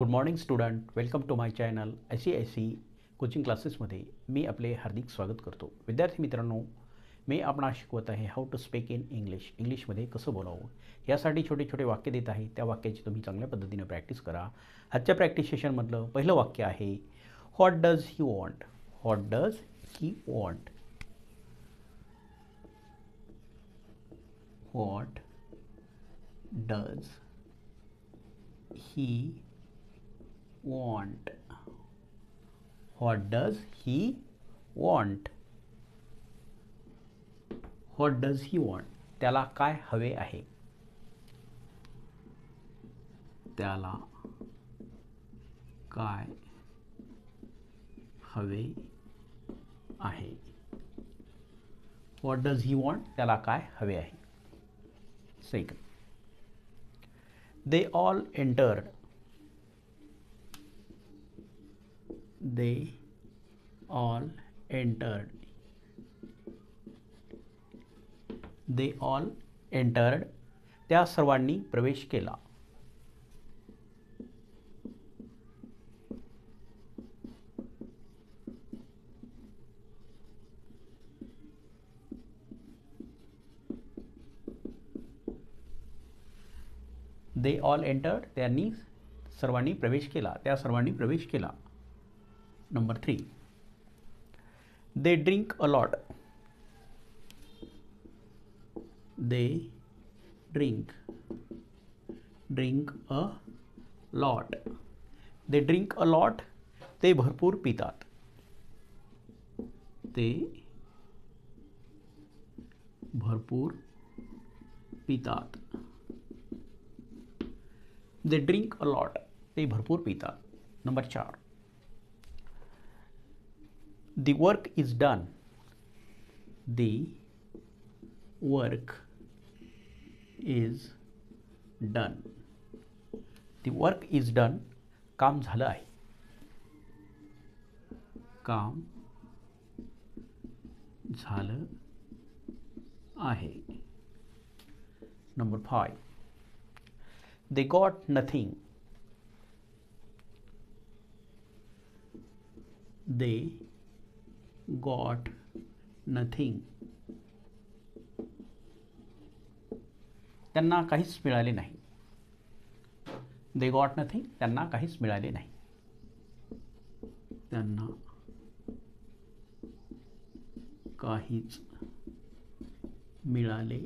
Good morning student, welcome to my channel ICIC coaching क्लासेसमध्ये मी आपले हार्दिक स्वागत करतो. विद्यार्थी मित्रांनो, मी आपणास शिकवत आहे हाऊ टू स्पीक इन इंग्लिशमध्ये कसं बोलावं. यासाठी छोटे छोटे वाक्य देत आहे. त्या वाक्याची तुम्ही चांगल्या पद्धतीने प्रॅक्टिस करा. आजच्या प्रॅक्टिस सेशनमधलं पहिलं वाक्य आहे, what does he want. What does he want. What does he want. What does he want? What does he want? त्याला काय हवे आहे. त्याला काय हवे आहे. What does he want? त्याला काय हवे आहे. Second, they all entered. They all entered. They all entered. त्या सर्वांनी प्रवेश केला. They all entered. त्यांनी सर्वांनी प्रवेश केला. त्या सर्वांनी प्रवेश केला. Number 3, they drink a lot. They drink a lot. They drink a lot. ते भरपूर पितात. ते भरपूर पितात. They drink a lot. ते भरपूर पितात. Number 4, the work is done. The work is done. The work is done. काम झालं आहे. काम झालं आहे. Number 5, they got nothing. They got nothing. त्यांना काहीच मिळाले नाही. They got nothing. त्यांना काहीच मिळाले नाही. त्यांना काहीच मिळाले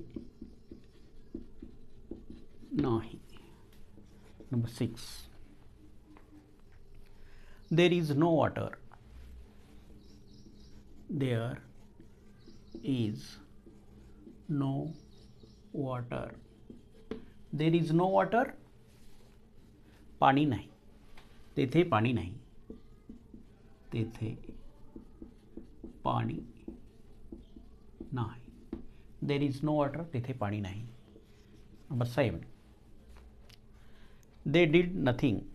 नाही. Number 6, there is no water. There is no water. There is no water. पाणी नाही. तेथे पाणी नाही. तेथे पाणी नाही. There is no water. तेथे पाणी नाही. Number 7, they did nothing.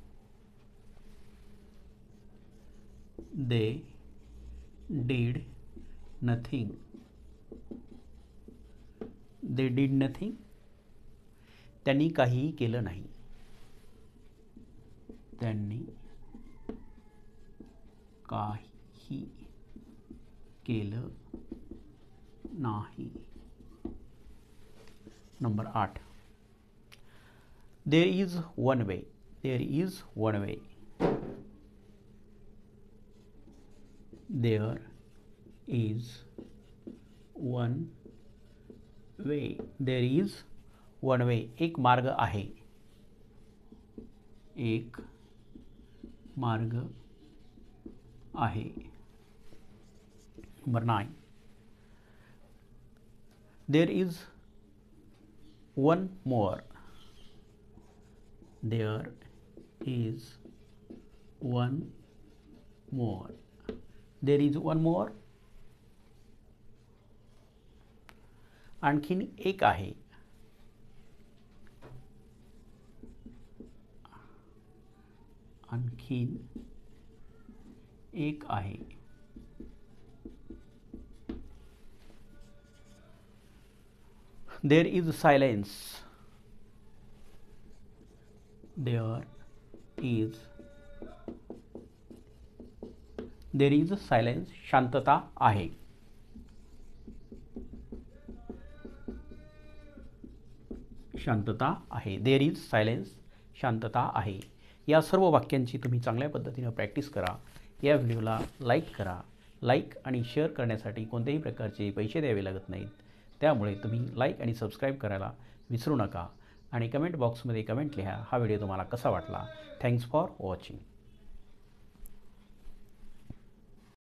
They did nothing. They did nothing. त्यांनी काहीही केलं नाही. त्यांनी काही केलं नाही. Number 8, there is one way. There is one way. There is one way. There is one way. एक मार्ग आहे. एक मार्ग आहे. Number 9, there is one more. There is one more. There is one more. आणखीन एक आहे. आणखीन एक आहे. There is silence. There is there is silence शांतता आहे. शांतता आहे. देर इज सायलेन्स शांतता आहे. या सर्व वाक्यांची तुम्ही चांगल्या पद्धतीनं प्रॅक्टिस करा. या व्हिडिओला लाईक करा. लाईक आणि शेअर करण्यासाठी कोणत्याही प्रकारचे पैसे द्यावे लागत नाहीत. त्यामुळे तुम्ही लाईक आणि सबस्क्राईब करायला विसरू नका आणि कमेंट बॉक्समध्ये कमेंट लिहा हा व्हिडिओ तुम्हाला कसा वाटला. Thanks for watching.